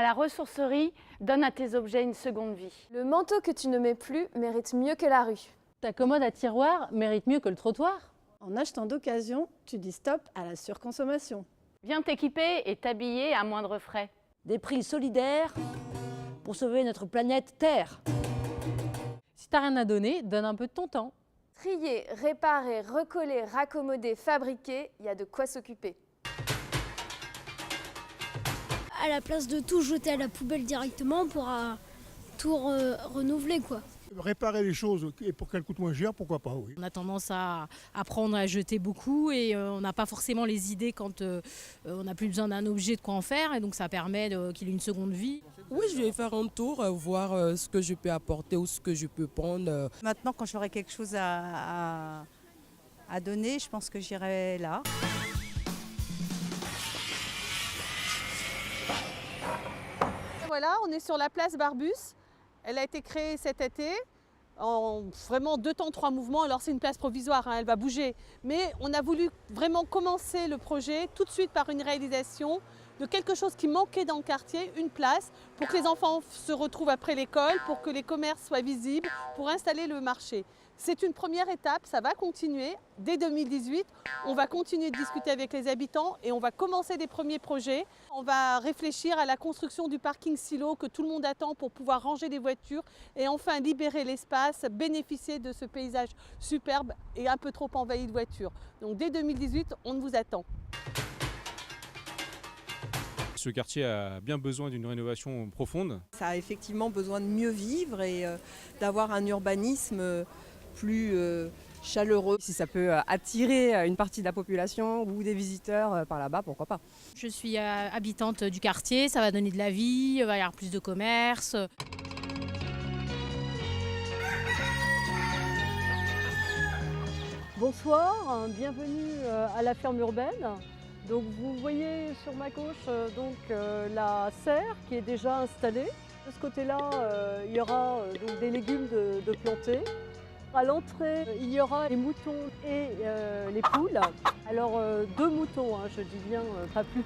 À la ressourcerie, donne à tes objets une seconde vie. Le manteau que tu ne mets plus mérite mieux que la rue. Ta commode à tiroir mérite mieux que le trottoir. En achetant d'occasion, tu dis stop à la surconsommation. Viens t'équiper et t'habiller à moindre frais. Des prix solidaires pour sauver notre planète Terre. Si t'as rien à donner, donne un peu de ton temps. Trier, réparer, recoller, raccommoder, fabriquer, il y a de quoi s'occuper. À la place de tout jeter à la poubelle directement, on pourra tout renouveler, quoi. Réparer les choses et pour qu'elles coûtent moins cher, pourquoi pas, oui. On a tendance à apprendre à jeter beaucoup et on n'a pas forcément les idées quand on n'a plus besoin d'un objet de quoi en faire et donc ça permet qu'il ait une seconde vie. Oui, je vais faire un tour, voir ce que je peux apporter ou ce que je peux prendre. Maintenant, quand j'aurai quelque chose à donner, je pense que j'irai là. Voilà, on est sur la place Barbus. Elle a été créée cet été en vraiment 2 temps, 3 mouvements. Alors c'est une place provisoire, hein, elle va bouger. Mais on a voulu vraiment commencer le projet tout de suite par une réalisation de quelque chose qui manquait dans le quartier, une place, pour que les enfants se retrouvent après l'école, pour que les commerces soient visibles, pour installer le marché. C'est une première étape, ça va continuer. Dès 2018, on va continuer de discuter avec les habitants et on va commencer des premiers projets. On va réfléchir à la construction du parking silo que tout le monde attend pour pouvoir ranger les voitures et enfin libérer l'espace, bénéficier de ce paysage superbe et un peu trop envahi de voitures. Donc dès 2018, on vous attend. Ce quartier a bien besoin d'une rénovation profonde. Ça a effectivement besoin de mieux vivre et d'avoir un urbanisme plus chaleureux. Si ça peut attirer une partie de la population ou des visiteurs par là-bas, pourquoi pas. Je suis habitante du quartier, ça va donner de la vie, il va y avoir plus de commerce. Bonsoir, bienvenue à la ferme urbaine. Donc vous voyez sur ma gauche la serre qui est déjà installée. De ce côté-là, il y aura donc des légumes de plantés. À l'entrée, il y aura les moutons et les poules. Alors 2 moutons, hein, je dis bien, pas plus.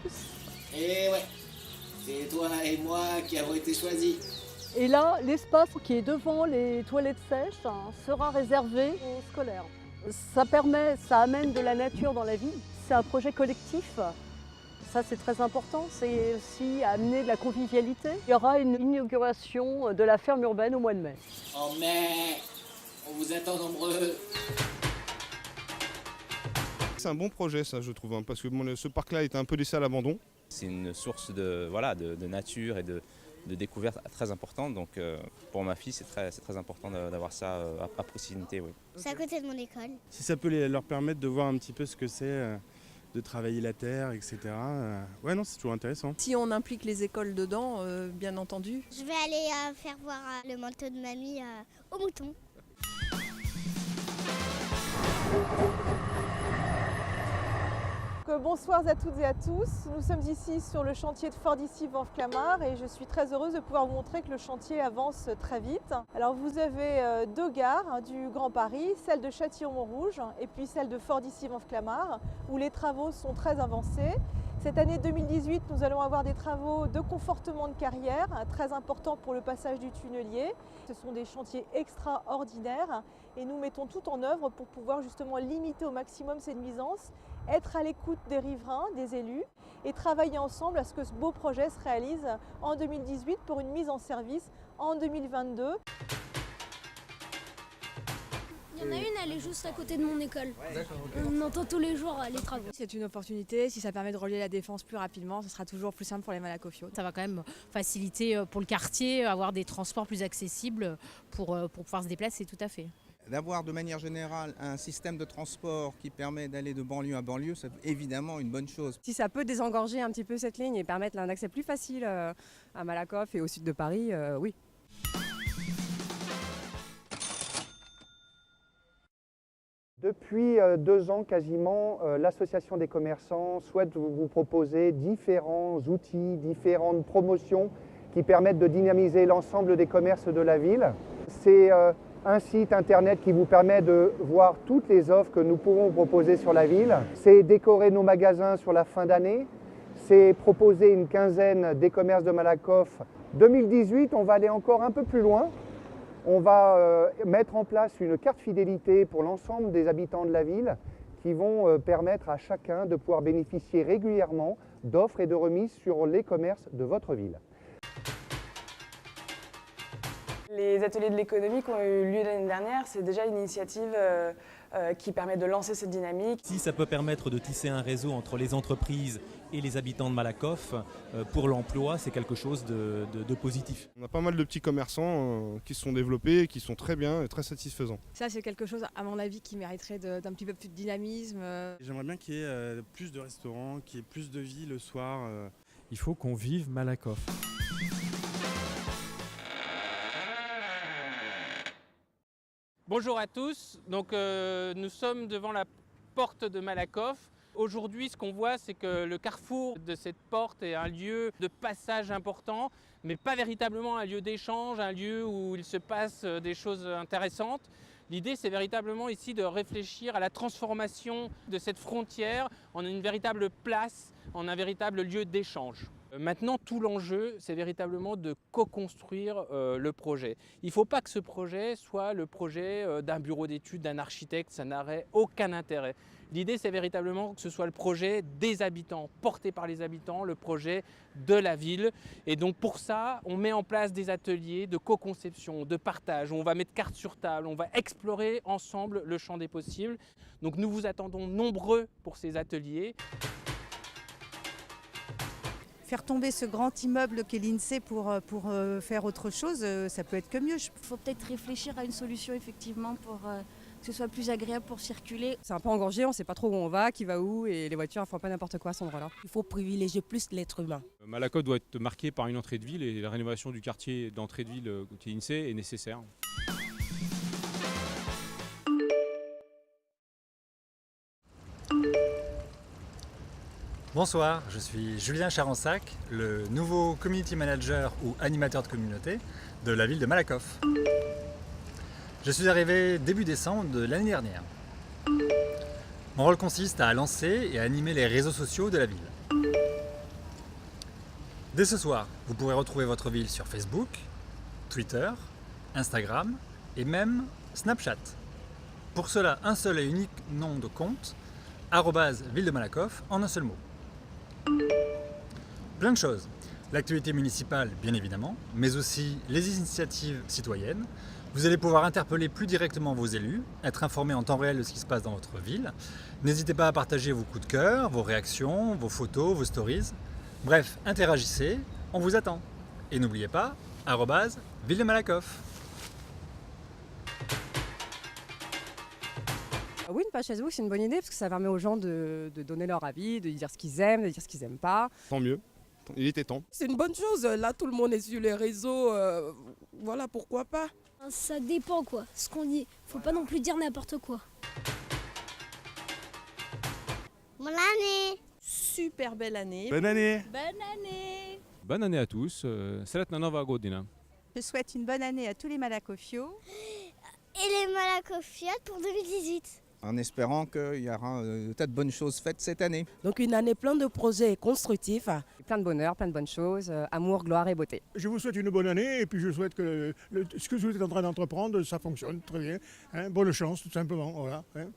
Et ouais, c'est toi et moi qui avons été choisis. Et là, l'espace qui est devant les toilettes sèches sera réservé aux scolaires. Ça amène de la nature dans la ville. C'est un projet collectif. Ça, c'est très important. C'est aussi amener de la convivialité. Il y aura une inauguration de la ferme urbaine au mois de mai. En mai, on vous attend nombreux. C'est un bon projet, ça, je trouve, parce que ce parc-là était un peu laissé à l'abandon. C'est une source de nature et de découverte très importante. Donc pour ma fille, c'est très important d'avoir ça à proximité. Oui. C'est à côté de mon école. Si ça peut leur permettre de voir un petit peu ce que c'est, de travailler la terre, etc. Ouais, non, c'est toujours intéressant. Si on implique les écoles dedans, bien entendu. Je vais aller faire voir le manteau de mamie au mouton. Bonsoir à toutes et à tous. Nous sommes ici sur le chantier de Fort-d'Issy-Vanves-Clamart et je suis très heureuse de pouvoir vous montrer que le chantier avance très vite. Alors vous avez 2 gares du Grand Paris, celle de Châtillon-Montrouge et puis celle de Fort-d'Issy-Vanves-Clamart où les travaux sont très avancés. Cette année 2018, nous allons avoir des travaux de confortement de carrière, très importants pour le passage du tunnelier. Ce sont des chantiers extraordinaires et nous mettons tout en œuvre pour pouvoir justement limiter au maximum ces nuisances, être à l'écoute des riverains, des élus et travailler ensemble à ce que ce beau projet se réalise en 2018 pour une mise en service en 2022. Il y en a une, elle est juste à côté de mon école. On entend tous les jours les travaux. C'est une opportunité, si ça permet de relier la défense plus rapidement, ce sera toujours plus simple pour les Malakofios. Ça va quand même faciliter pour le quartier, avoir des transports plus accessibles pour pouvoir se déplacer, tout à fait. D'avoir de manière générale un système de transport qui permet d'aller de banlieue à banlieue, c'est évidemment une bonne chose. Si ça peut désengorger un petit peu cette ligne et permettre un accès plus facile à Malakoff et au sud de Paris, oui. Depuis 2 ans quasiment, l'association des commerçants souhaite vous proposer différents outils, différentes promotions qui permettent de dynamiser l'ensemble des commerces de la ville. C'est un site internet qui vous permet de voir toutes les offres que nous pourrons proposer sur la ville. C'est décorer nos magasins sur la fin d'année. s'est proposé une quinzaine d'e-commerce de Malakoff. 2018, on va aller encore un peu plus loin. On va mettre en place une carte fidélité pour l'ensemble des habitants de la ville qui vont permettre à chacun de pouvoir bénéficier régulièrement d'offres et de remises sur les commerces de votre ville. Les ateliers de l'économie qui ont eu lieu l'année dernière, c'est déjà une initiative qui permet de lancer cette dynamique. Si ça peut permettre de tisser un réseau entre les entreprises et les habitants de Malakoff, pour l'emploi, c'est quelque chose de positif. On a pas mal de petits commerçants qui se sont développés et qui sont très bien et très satisfaisants. Ça, c'est quelque chose, à mon avis, qui mériterait d'un petit peu plus de dynamisme. J'aimerais bien qu'il y ait plus de restaurants, qu'il y ait plus de vie le soir. Il faut qu'on vive Malakoff. Bonjour à tous, donc nous sommes devant la porte de Malakoff. Aujourd'hui, ce qu'on voit, c'est que le carrefour de cette porte est un lieu de passage important, mais pas véritablement un lieu d'échange, un lieu où il se passe des choses intéressantes. L'idée, c'est véritablement ici de réfléchir à la transformation de cette frontière en une véritable place, en un véritable lieu d'échange. Maintenant, tout l'enjeu, c'est véritablement de co-construire le projet. Il ne faut pas que ce projet soit le projet d'un bureau d'études, d'un architecte, ça n'aurait aucun intérêt. L'idée, c'est véritablement que ce soit le projet des habitants, porté par les habitants, le projet de la ville. Et donc pour ça, on met en place des ateliers de co-conception, de partage, où on va mettre carte sur table, on va explorer ensemble le champ des possibles. Donc nous vous attendons nombreux pour ces ateliers. Faire tomber ce grand immeuble qu'est l'INSEE pour faire autre chose, ça peut être que mieux. Il faut peut-être réfléchir à une solution effectivement pour que ce soit plus agréable pour circuler. C'est un peu engorgé, on ne sait pas trop où on va, qui va où, et les voitures ne font pas n'importe quoi à cet endroit-là. Il faut privilégier plus l'être humain. Malakoff doit être marqué par une entrée de ville et la rénovation du quartier d'entrée de ville qui est l'INSEE est nécessaire. Bonsoir, je suis Julien Charensac, le nouveau community manager ou animateur de communauté de la ville de Malakoff. Je suis arrivé début décembre de l'année dernière. Mon rôle consiste à lancer et à animer les réseaux sociaux de la ville. Dès ce soir, vous pourrez retrouver votre ville sur Facebook, Twitter, Instagram et même Snapchat. Pour cela, un seul et unique nom de compte, @ville de Malakoff en un seul mot. Plein de choses. L'actualité municipale, bien évidemment, mais aussi les initiatives citoyennes. Vous allez pouvoir interpeller plus directement vos élus, être informé en temps réel de ce qui se passe dans votre ville. N'hésitez pas à partager vos coups de cœur, vos réactions, vos photos, vos stories. Bref, interagissez, on vous attend. Et n'oubliez pas, @ville de Malakoff. Oui, une page Facebook, c'est une bonne idée parce que ça permet aux gens de donner leur avis, de dire ce qu'ils aiment, de dire ce qu'ils n'aiment pas. Tant mieux, il était temps. C'est une bonne chose, là tout le monde est sur les réseaux, voilà pourquoi pas. Ça dépend quoi, ce qu'on dit. Faut pas non plus dire n'importe quoi. Bonne année. Super belle année. Bonne année. Bonne année. Bonne année à tous, Sretna Nova Godina. Je souhaite une bonne année à tous les Malakoffios. Et les Malakoffiates pour 2018. En espérant qu'il y aura des tas de bonnes choses faites cette année. Donc une année pleine de projets constructifs. Plein de bonheur, plein de bonnes choses, amour, gloire et beauté. Je vous souhaite une bonne année et puis je souhaite que ce que vous êtes en train d'entreprendre, ça fonctionne très bien. Hein, bonne chance tout simplement. Voilà, hein.